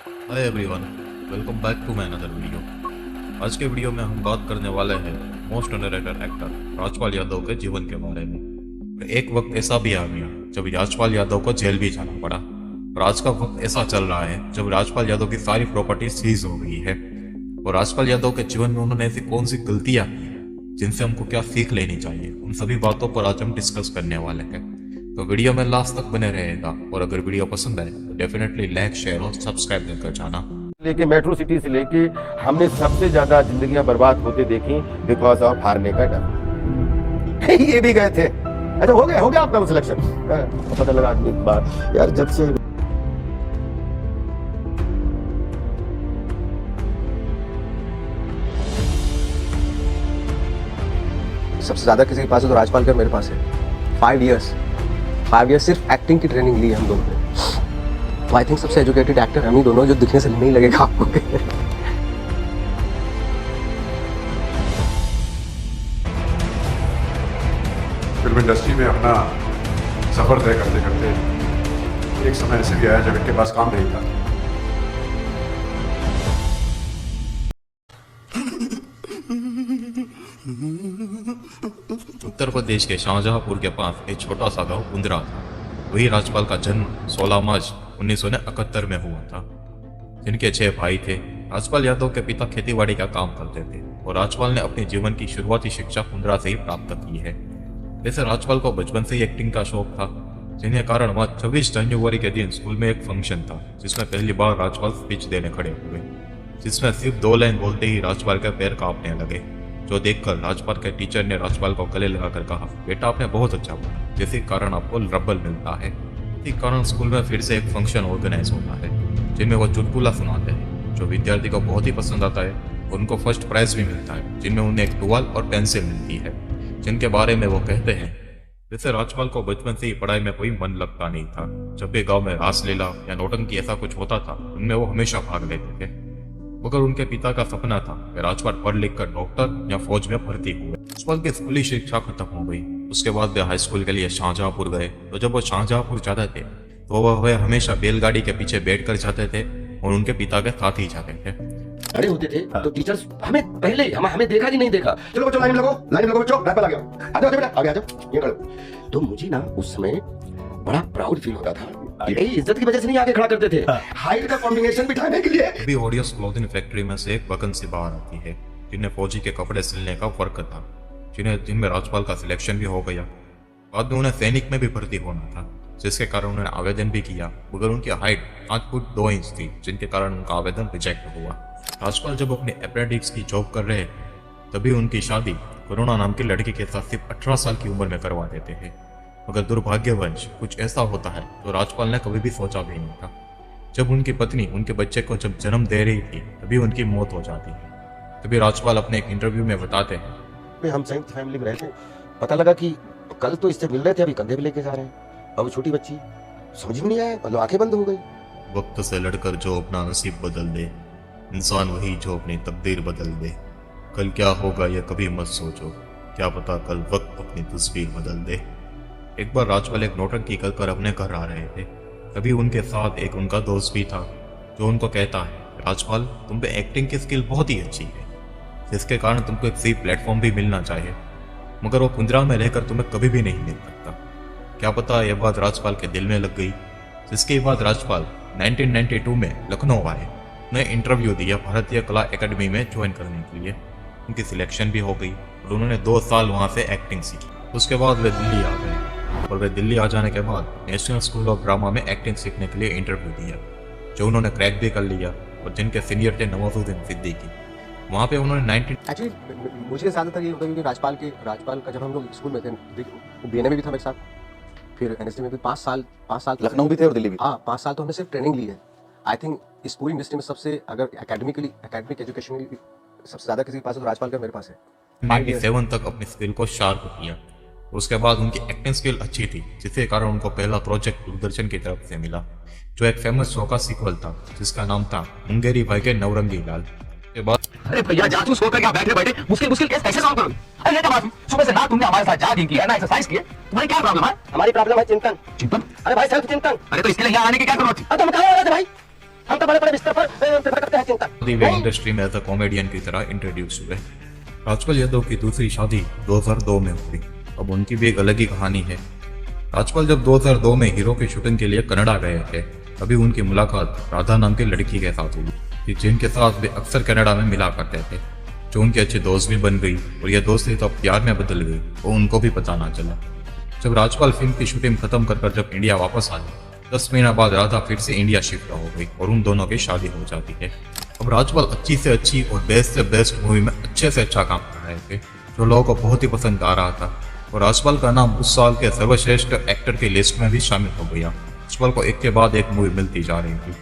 Hi everyone, welcome back to my another video. आज के video में हम बात करने वाले हैं most underrated actor Rajpal Yadav के जीवन के बारे में। एक वक्त ऐसा भी आ गया जब राजपाल यादव को जेल भी जाना पड़ा, और आज का वक्त ऐसा चल रहा है जब राजपाल यादव की सारी प्रॉपर्टी सीज हो गई है। और राजपाल यादव के जीवन में उन्होंने ऐसी कौन सी गलतियां की जिनसे हमको क्या सीख लेनी चाहिए, उन सभी बातों पर आज हम डिस्कस करने वाले हैं। तो वीडियो में लास्ट तक बने रहेगा, और अगर वीडियो पसंद आए तो डेफिनेटली लाइक, शेयर और सब्सक्राइब कर जाना। लेके मेट्रो सिटी से लेके हमने सबसे ज्यादा जिंदगियां बर्बाद होते देखी बिकॉज ऑफ हारने का डर। ये भी गए थे। अच्छा, हो गया आपका सिलेक्शन? पता लगा आदमी बात यार, जब से सबसे ज्यादा किसी के पास है तो राजपाल का मेरे पास है। 5 इयर्स सिर्फ एक्टिंग की ट्रेनिंग ली है हम दोनों ने। तो आई थिंक सबसे एजुकेटेड एक्टर हम ही दोनों, जो दिखने से नहीं लगेगा आपको। फिल्म इंडस्ट्री में अपना सफर तय करते करते एक समय ऐसे भी आया जब इनके पास काम नहीं था। उत्तर प्रदेश के शाहजहांपुर के पास एक छोटा सा गांव कुंदरा था। वही राजपाल का जन्म 16 मार्च 1971 में हुआ था। जिनके 6 भाई थे। राजपाल यादव के पिता खेतीबाड़ी का काम करते थे, और राजपाल ने अपने जीवन की शुरुआती शिक्षा कुंदरा से ही प्राप्त की है। जैसे राजपाल को बचपन से ही एक्टिंग का शौक था, जिन्हें कारण वह 26 जनवरी के दिन स्कूल में एक फंक्शन था जिसमें पहली बार राजपाल स्पीच देने खड़े हुए, जिसमें सिर्फ 2 लाइन बोलते ही राजपाल के पैर कांपने लगे। जो देखकर राजपाल के टीचर ने राजपाल को गले लगाकर कहा, बेटा आपने बहुत अच्छा बोला, जिसके कारण आपको रब्बल मिलता है। इसी कारण स्कूल में फिर से एक फंक्शन ऑर्गेनाइज होता है जिनमें वो चुटकुला सुनाते हैं, जो विद्यार्थी को बहुत ही पसंद आता है। उनको फर्स्ट प्राइज भी मिलता है, जिनमें उन्हें एक टुवाल और पेंसिल मिलती है, जिनके बारे में वो कहते हैं। जैसे राजपाल को बचपन से ही पढ़ाई में कोई मन लगता नहीं था। जब भी गांव में रासलीला या नौटंकी ऐसा कुछ होता था, उनमें वो हमेशा भाग लेते थे। मगर उनके पिता का सपना था कि राजपाल पढ़ लिख कर डॉक्टर या फौज में भर्ती हुए। राजपाल की स्कूली शिक्षा खत्म हो गई। उसके बाद वे हाई स्कूल के लिए शाहजहांपुर गए। तो जब वो शाहजहांपुर जाते थे तो वह हमेशा बैलगाड़ी के पीछे बैठ कर जाते थे, और उनके पिता के साथ ही जाते थे। खड़े होते थे तो टीचर्स हमें हमें देखा कि नहीं देखा, चलो बच्चों लाइन में लगो बच्चों, राइफल आ गया, आ जाओ बेटा, आ जाओ, ये करो। तो मुझे ना उस समय बड़ा प्राउड फील होता था कि भाई इज्जत की वजह से नहीं आगे खड़ा करते थे, हाइट का कॉम्बिनेशन बिठाने के लिए। अभी ऑडियंस क्लोथिंग फैक्ट्री में से एक वैकेंसी बाहर आती है, जिन्हें फौजी के कपड़े सिलने का वर्क था, जिनमें राजपाल का सिलेक्शन भी हो गया। बाद में उन्हें सैनिक में भी भर्ती होना था, जिसके कारण उन्होंने आवेदन भी किया, मगर उनकी हाइट 5 फुट 2 इंच थी, जिनके कारण उनका आवेदन रिजेक्ट हुआ। राजपाल जब अपने अप्रेंटिस की जॉब कर रहे तभी उनकी शादी करुणा नाम की लड़की के साथ सिर्फ 18 साल की उम्र में करवा देते हैं। मगर दुर्भाग्यवश कुछ ऐसा होता है जो राजपाल ने कभी भी सोचा भी नहीं था। जब उनकी पत्नी उनके बच्चे को जब जन्म दे रही थी तभी उनकी मौत हो जाती है। तभी राजपाल अपने एक इंटरव्यू में बताते हैं, हम संयुक्त फैमिली में रहते, पता लगा कि कल तो इससे मिल रहे थे, अभी कंधे पे लेके जा रहे हैं। अब छोटी बच्ची समझ में नहीं आया, मतलब आंखें बंद हो गई। वक्त से लड़कर जो अपना नसीब बदल दे, इंसान वही जो अपनी तकदीर बदल दे। कल क्या होगा ये कभी मत सोचो, क्या पता कल वक्त अपनी तस्वीर बदल दे। एक बार राजपाल एक नौटंकी कर अपने घर आ रहे थे। तभी उनके साथ एक उनका दोस्त भी था, जो उनको कहता है, राजपाल तुम पे एक्टिंग की स्किल बहुत ही अच्छी है, जिसके कारण तुमको एक सही प्लेटफॉर्म भी मिलना चाहिए, मगर वो कुंदरा में रहकर तुम्हें कभी भी नहीं मिल सकता। क्या पता यह बात राजपाल के दिल में लग गई, जिसके बाद राजपाल 1992 में लखनऊ आए। उन्हें इंटरव्यू दिया भारतीय कला एकेडमी में ज्वाइन करने के लिए। उनकी सिलेक्शन भी हो गई और उन्होंने 2 साल वहां से एक्टिंग सीखी। उसके बाद वे दिल्ली आ गए, और वे दिल्ली आ जाने के बाद नेशनल स्कूल ऑफ ड्रामा में एक्टिंग सीखने के लिए इंटरव्यू दिया, जो उन्होंने क्रैक भी कर लिया। और जिनके सीनियर थे नवाजुद्दीन सिद्दीकी, वहाँ पे उन्होंने एक्चुअली मुझे ज़्यादातर ये होता है कि राजपाल का जब हम लोग स्कूल में थे, बीएनए में भी था मेरे साथ, फिर एनएसडी में भी 5 साल लखनऊ भी थे और दिल्ली भी। हाँ, 5 साल तो हमने सिर्फ ट्रेनिंग ली है। आई थिंक इस पूरी इंडस्ट्री में सबसे, अगर एकेडमिक एजुकेशन में सबसे ज़्यादा किसी के पास है तो राजपाल का मेरे पास है। 97 तक अपनी स्किल को शार्प किया। उसके बाद उनकी एक्टिंग स्किल अच्छी थी, जिसके कारण उनको पहला प्रोजेक्ट दूरदर्शन की तरफ से मिला, जो एक फेमस शो का सीक्वल था, जिसका नाम था मुंगेरी भाई के नवरंगी लाल। के बाद अरे भैया जासूस होकर यहाँ बैठे मुश्किल केस कैसे सॉल्व करोगे? अरे ये क्या बात हुई? सुबह से ना तुमने हमारे साथ जॉगिंग की है ना एक्सरसाइज की है, तुम्हारी क्या प्रॉब्लम है? हमारी प्रॉब्लम है चिंतन। चिंतन? अरे भाई सेल्फ चिंतन। अरे तो इसके लिए यहाँ आने की क्या जरूरत थी? अब तुम कहाँ आ रहे थे भाई? हम तो बड़े बड़े बिस्तर पर प्रेफर करते हैं चिंता। वे इंडस्ट्री में एज अ कॉमेडियन की तरह इंट्रोड्यूस हुए। राजपाल यादव की दूसरी शादी 2002 में हुई। अब उनकी भी एक अलग ही कहानी है। राजपाल जब 2002 में हीरो की शूटिंग के लिए कनाडा गए थे, तभी उनकी मुलाकात राधा नाम की लड़की के साथ हुई, जिनके साथ वे अक्सर कनाडा में मिला करते थे, जो उनकी अच्छी दोस्त भी बन गई और यह दोस्ती तो प्यार में बदल गई और उनको भी पता ना चला। जब राजपाल फिल्म की शूटिंग खत्म कर जब इंडिया वापस आ गए, 10 महीना बाद राधा फिर से इंडिया शिफ्ट हो गई और उन दोनों की शादी हो जाती है। अब राजपाल अच्छी से अच्छी और बेस्ट से बेस्ट मूवी में अच्छे से अच्छा काम कर रहे थे, जो लोगों को बहुत ही पसंद आ रहा था, और राजपाल का नाम उस साल के सर्वश्रेष्ठ एक्टर की लिस्ट में भी शामिल हो गया। राजपाल को एक के बाद एक मूवी मिलती जा रही थी।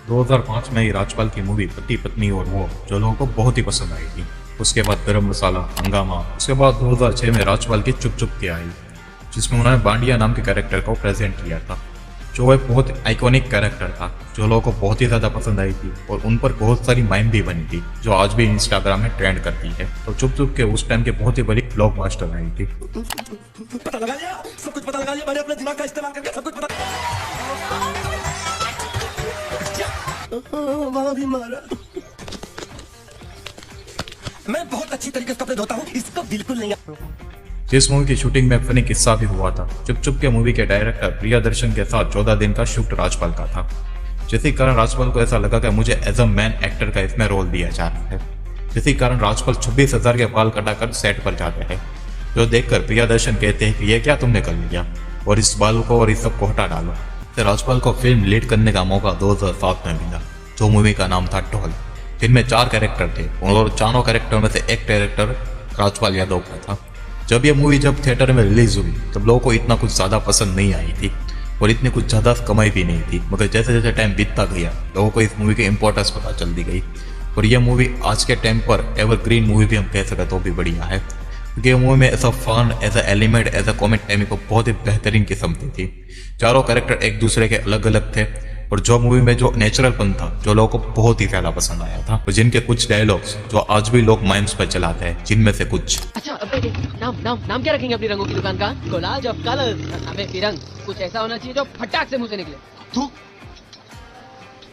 2005 में ही राजपाल की मूवी पति पत्नी और वो, जो लोगों को बहुत ही पसंद आई थी। उसके बाद गरम मसाला, हंगामा। उसके बाद 2006 में राजपाल की चुप चुप के आई, जिसमें उन्होंने बांडिया नाम के कैरेक्टर को प्रेजेंट किया था, जो एक बहुत आइकॉनिक कैरेक्टर था, जो लोगों को बहुत ही ज्यादा पसंद आई थी और उन पर बहुत सारी माइम भी बनी थी, जो आज भी इंस्टाग्राम में ट्रेंड करती है। तो चुप चुप के उस टाइम के बहुत ही बड़ी ब्लॉकबस्टर आई थी। पता लगा लिया, सब कुछ पता लगा लिया, मैंने अपने दिमाग का इस्तेमाल करके सब कुछ पता। वहाँ भी मारा। मैं बहुत अच्छी तरीके से कपड़े धोता हूँ, इसको बिल्कुल नहीं। जिस मूवी की शूटिंग में फनी किस्सा भी हुआ था। चुप चुप के मूवी के डायरेक्टर प्रियदर्शन के साथ 14 दिन का शूट राजपाल का था, जिसके कारण राजपाल को ऐसा लगा कि मुझे एज अ मैन एक्टर का इसमें रोल दिया जा रहा है, जिसके कारण राजपाल 26,000 के बाल कटाकर सेट पर जाते हैं, जो देखकर प्रियदर्शन कहते हैं कि ये क्या तुमने कर लिया और इस बाल को और इस सब को हटा डालो। तो राजपाल को फिल्म लीड करने का मौका 2007 में मिला, जो मूवी का नाम था टॉल, जिनमें 4 कैरेक्टर थे और चारों कैरेक्टर में से एक कैरेक्टर राजपाल यादव का था। जब यह मूवी थिएटर में रिलीज हुई, तब लोगों को इतना कुछ ज्यादा पसंद नहीं आई थी और इतनी कुछ ज्यादा कमाई भी नहीं थी, मगर जैसे जैसे टाइम बीतता गया, लोगों को इस मूवी की इंपॉर्टेंस पता चलती गई और यह मूवी आज के टाइम पर एवरग्रीन मूवी भी हम कह सकते तो भी बढ़िया है, क्योंकि ये मूवी में ऐसा fun, as a element, as a comedy timing को बहुत ही बेहतरीन किस्म की थी। चारों कैरेक्टर एक दूसरे के अलग अलग थे और जो मूवी में जो नेचुरलपन था, जो लोगों को बहुत ही ज्यादा पसंद आया था, और जिनके कुछ डायलॉग्स जो आज भी लोग माइम्स पर चलाते हैं, जिनमें से कुछ। अच्छा नाम क्या रखेंगे अपनी रंगों की दुकान का? Collage of colours. हमें फिरंग कुछ ऐसा होना चाहिए जो फटाक से मुंह से निकले। तू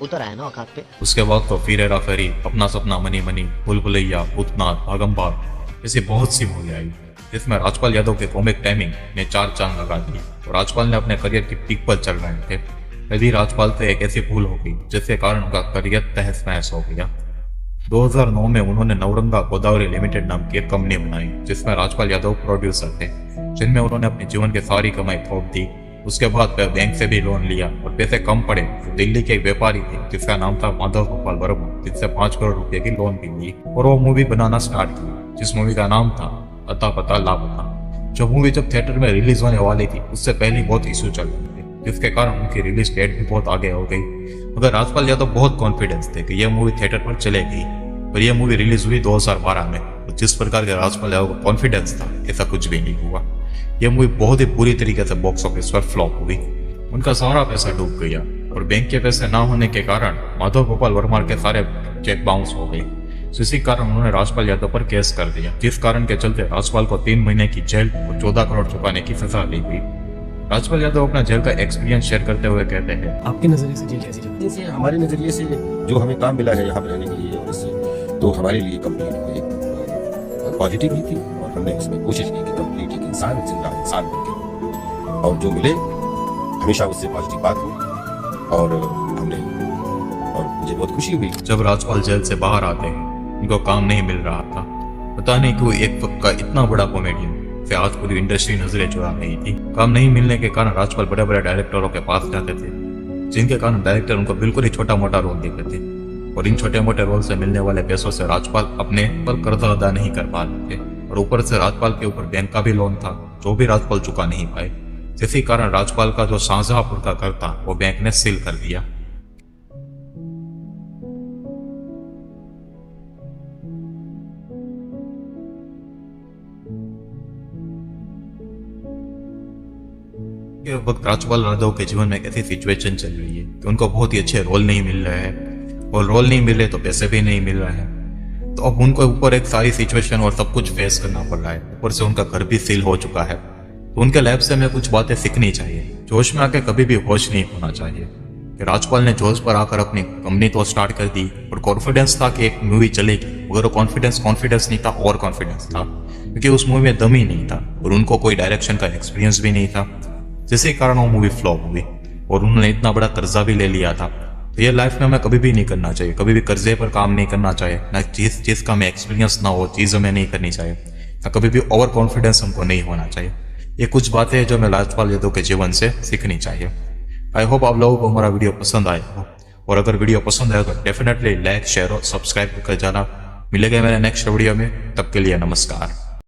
उतर आया ना औकात पे। उसके बाद तो फिर हेरा फेरी, अपना सपना, मनी मनी, भूल भुलैया, भूतनाथ, भागमभाग, ऐसी बहुत सी मूवी आई, जिसमें राजपाल यादव के कॉमिक टाइमिंग ने 4 चांद लगा दी और राजपाल ने अपने करियर की पीक पर चल रहे थे। यदि राजपाल से एक ऐसी भूल हो गई जिसके कारण उनका करियर तहस नहस हो गया। 2009 में उन्होंने नवरंगा गोदावरी लिमिटेड नाम की एक कंपनी बनाई, जिसमें राजपाल यादव प्रोड्यूसर थे, जिनमें उन्होंने अपने जीवन की सारी कमाई थोप दी। उसके बाद वह बैंक से भी लोन लिया और पैसे कम पड़े तो दिल्ली के एक व्यापारी थे, जिसका नाम था माधव गोपाल वर्मा, जिससे 5 करोड़ रुपए की लोन भी ली और वो मूवी बनाना स्टार्ट की, जिस मूवी का नाम था अता पता लापता। जो मूवी जब थिएटर में रिलीज होने वाली थी, उससे पहले बहुत इशू चल रहे थे, जिसके कारण उनकी रिलीज डेट भी बहुत आगे हो गई। मगर राजपाल यादव बहुत कॉन्फिडेंस थे कि यह मूवी थिएटर पर चलेगी, और यह मूवी रिलीज हुई 2012 में। तो जिस प्रकार के राजपाल यादव को कॉन्फिडेंस था, ऐसा कुछ भी नहीं हुआ। यह मूवी बहुत ही बुरी तरीके से बॉक्स ऑफिस पर फ्लॉप हुई। उनका सारा पैसा डूब गया और बैंक के पैसे ना होने के कारण माधव गोपाल वर्मा के सारे चेक बाउंस हो गए। इसी कारण उन्होंने राजपाल यादव पर केस कर दिया, जिस कारण के चलते राजपाल को 3 महीने की जेल और 14 करोड़ चुकाने की सजा दी गई। राजपाल यादव अपना जेल का एक्सपीरियंस शेयर करते हुए कहते हैं, आपके नजरिए से जेल कैसी जगह? से हमारे नजरिए से जो हमें काम मिला है यहाँ पर रहने के लिए, और इससे तो हमारे लिए कंप्लीट एक पॉजिटिव ही थी, और हमने इसमें कोशिश की कि कंप्लीट एक इंसान जिंदा इंसान बन के, और जो मिले हमेशा उससे पॉजिटिव बात हुई, और हमने, और मुझे बहुत खुशी हुई। जब राजपाल जेल से बाहर आते हैं, उनको काम नहीं मिल रहा था। पता नहीं क्यों एक वक्त का इतना बड़ा कॉमेडियन से आज पूरी इंडस्ट्री नजरें चुरा रही थी। काम नहीं मिलने के कारण राजपाल बड़े बड़े डायरेक्टरों के पास जाते थे, जिनके कारण डायरेक्टर उनको बिल्कुल ही छोटा मोटा रोल देते थे, और इन छोटे मोटे रोल से मिलने वाले पैसों से राजपाल अपने पर कर्जा अदा नहीं कर पा रहे थे, और ऊपर से राजपाल के ऊपर बैंक का भी लोन था, जो भी राजपाल चुका नहीं पाए। इसी कारण राजपाल का जो शाहजहांपुर का घर था, वो बैंक ने सील कर दिया। के वक्त राजपाल यादव के जीवन में एक ऐसी सिचुएशन चल रही है कि उनको बहुत ही अच्छे रोल नहीं मिल रहे हैं, और रोल नहीं मिल रहे तो पैसे भी नहीं मिल रहे हैं। तो अब उनको ऊपर एक सारी सिचुएशन और सब कुछ फेस करना पड़ रहा है, ऊपर से उनका घर भी सील हो चुका है। तो उनके लाइफ से हमें कुछ बातें सीखनी चाहिए। जोश में आके कभी भी होश नहीं होना चाहिए, कि राजपाल ने जोश पर आकर अपनी कंपनी तो स्टार्ट कर दी और कॉन्फिडेंस था कि एक मूवी चलेगी, मगर वो कॉन्फिडेंस नहीं था और कॉन्फिडेंस था, क्योंकि उस मूवी में दम ही नहीं था और उनको कोई डायरेक्शन का एक्सपीरियंस भी नहीं था, जिसके कारण वो मूवी फ्लॉप हुई और उन्होंने इतना बड़ा कर्जा भी ले लिया था। तो ये लाइफ में हमें कभी भी नहीं करना चाहिए, कभी भी कर्जे पर काम नहीं करना चाहिए, ना चीज का हमें एक्सपीरियंस ना हो, चीज हमें नहीं करनी चाहिए, ना कभी भी ओवर कॉन्फिडेंस हमको नहीं होना चाहिए। ये कुछ बातें हैं जो हमें राजपाल यादव के जीवन से सीखनी चाहिए। आई होप आप लोगों को हमारा वीडियो पसंद आया हो, और अगर वीडियो पसंद आया तो डेफिनेटली लाइक शेयर और सब्सक्राइब कर जाना। मिलेगा मेरे नेक्स्ट वीडियो में, तब के लिए नमस्कार।